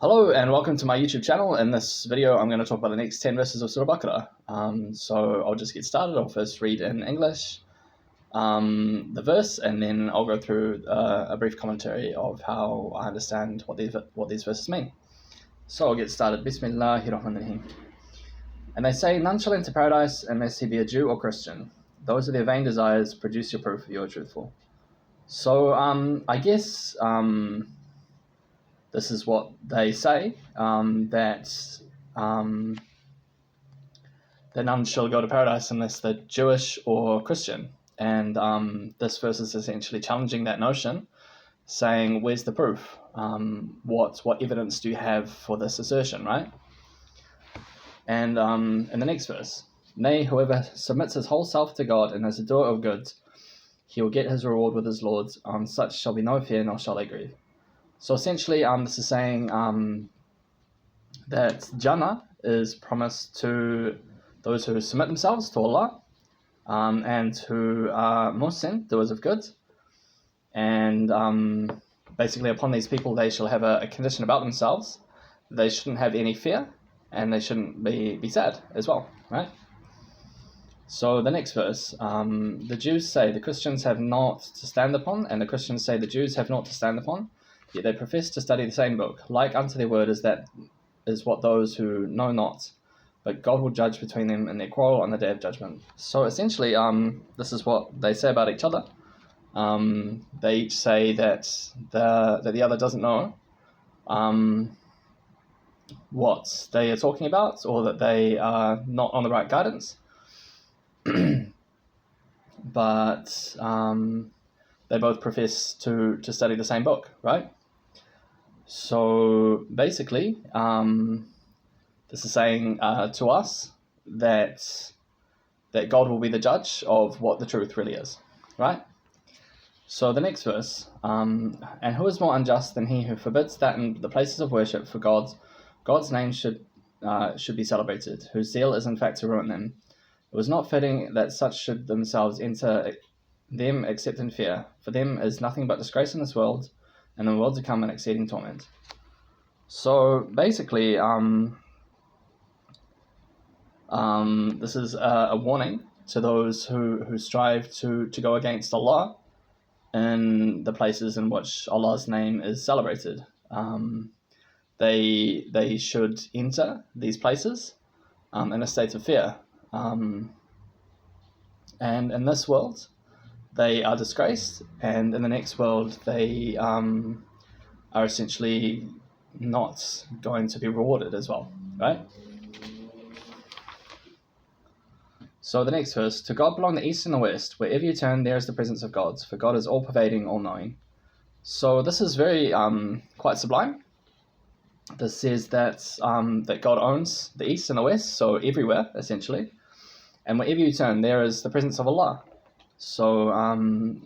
Hello and welcome to my YouTube channel. In this video I'm going to talk about the next 10 verses of Surah Baqarah. So I'll just get started. I'll first read in English the verse, and then I'll go through a brief commentary of how I understand what these verses mean. So I'll get started. Bismillahirrahmanirrahim. And they say, none shall enter paradise unless he be a Jew or Christian. Those are their vain desires. Produce your proof if you are truthful. So I guess this is what they say, that none shall go to paradise unless they're Jewish or Christian. And this verse is essentially challenging that notion, saying, where's the proof? What evidence do you have for this assertion, right? And in the next verse, nay, whoever submits his whole self to God and is a doer of good, he will get his reward with his Lord. On such shall be no fear, nor shall they grieve. So essentially, this is saying that Jannah is promised to those who submit themselves to Allah, and who are muhsin, doers of good. And basically upon these people, they shall have a condition about themselves. They shouldn't have any fear, and they shouldn't be sad as well, right? So the next verse, the Jews say the Christians have naught to stand upon, and the Christians say the Jews have naught to stand upon. Yet they profess to study the same book. Like unto their word is what those who know not, but God will judge between them in their quarrel on the day of judgment. So essentially, this is what they say about each other. They each say that the other doesn't know what they are talking about, or that they are not on the right guidance. But they both profess to study the same book, right? So basically, this is saying to us that God will be the judge of what the truth really is, right? So the next verse, and who is more unjust than he who forbids that in the places of worship for God's name should be celebrated, whose zeal is in fact to ruin them. It was not fitting that such should themselves enter them except in fear. For them is nothing but disgrace in this world, and in the world to come an exceeding torment. So basically, this is a warning to those who strive to go against Allah in the places in which Allah's name is celebrated. They should enter these places in a state of fear. And in this world, they are disgraced, and in the next world, they are essentially not going to be rewarded as well, right? So the next verse, to God belong the east and the west. Wherever you turn, there is the presence of God, for God is all-pervading, all-knowing. So this is very quite sublime. This says that God owns the east and the west, so everywhere, essentially. And wherever you turn, there is the presence of Allah. So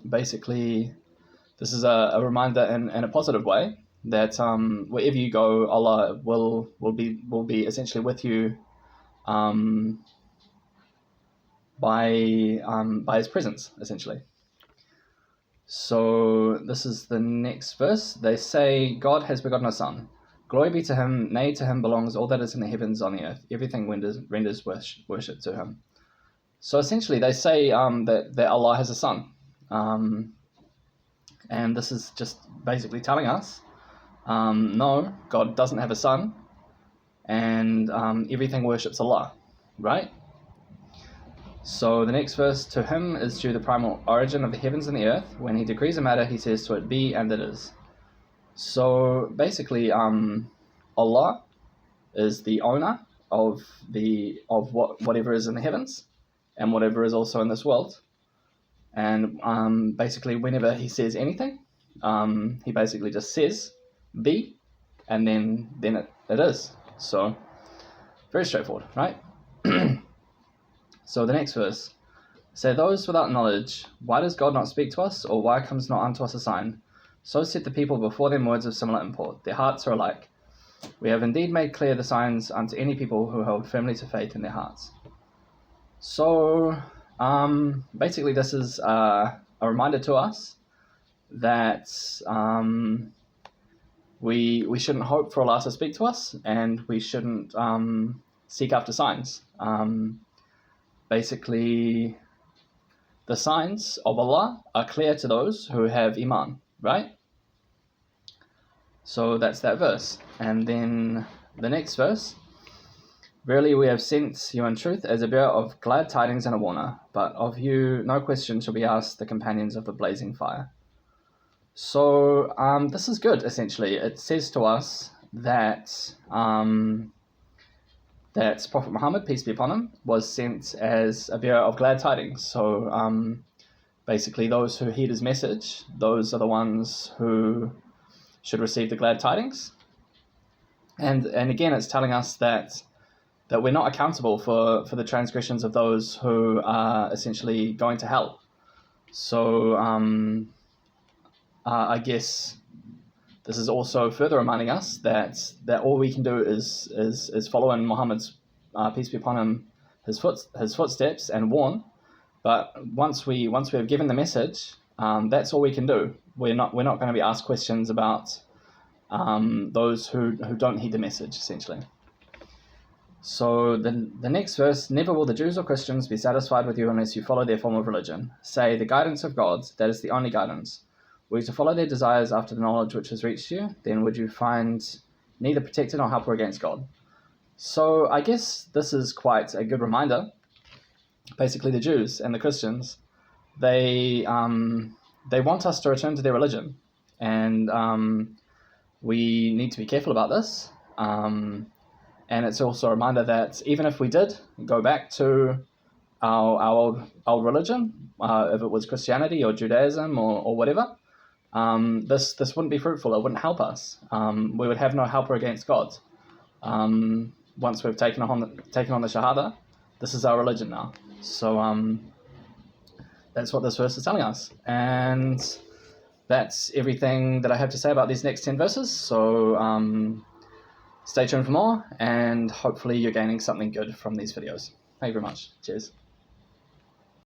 basically, this is a reminder in a positive way that wherever you go, Allah will be essentially with you by His presence, essentially. So this is the next verse. They say, God has begotten a son. Glory be to him, nay, to him belongs all that is in the heavens on the earth. Everything renders worship to him. So essentially, they say that Allah has a son. And this is just basically telling us, no, God doesn't have a son, and everything worships Allah, right? So the next verse, to him is due the primal origin of the heavens and the earth. When he decrees a matter, he says to it, be, and it is. So basically, Allah is the owner of whatever is in the heavens and whatever is also in this world. And basically, whenever he says anything, he basically just says, be, and then it is. So, very straightforward, right? So the next verse, say those without knowledge, why does God not speak to us, or why comes not unto us a sign? So said the people before them words of similar import. Their hearts are alike. We have indeed made clear the signs unto any people who hold firmly to faith in their hearts. So basically, this is a reminder to us that we shouldn't hope for Allah to speak to us, and we shouldn't seek after signs. Basically, the signs of Allah are clear to those who have Iman, right? So that's that verse. And then the next verse, verily we have sent you in truth as a bearer of glad tidings and a warner, but of you no question shall be asked the companions of the blazing fire. So this is good, essentially. It says to us that that Prophet Muhammad, peace be upon him, was sent as a bearer of glad tidings. So basically those who heed his message, those are the ones who should receive the glad tidings. And again, it's telling us that we're not accountable for the transgressions of those who are essentially going to hell. So I guess this is also further reminding us that all we can do is follow in Muhammad's peace be upon him, his footsteps, and warn. But once we have given the message, that's all we can do. We're not going to be asked questions about those who don't heed the message, essentially. So the next verse, never will the Jews or Christians be satisfied with you unless you follow their form of religion. Say, the guidance of God, that is the only guidance. Were you to follow their desires after the knowledge which has reached you, then would you find neither protector nor helper against God. So I guess this is quite a good reminder. Basically, the Jews and the Christians, they want us to return to their religion, and we need to be careful about this. And it's also a reminder that even if we did go back to our old religion, if it was Christianity or Judaism or whatever, this wouldn't be fruitful. It wouldn't help us. We would have no helper against God. Once we've taken on the Shahada, this is our religion now. So that's what this verse is telling us. And that's everything that I have to say about these next 10 verses. So stay tuned for more, and hopefully you're gaining something good from these videos. Thank you very much. Cheers.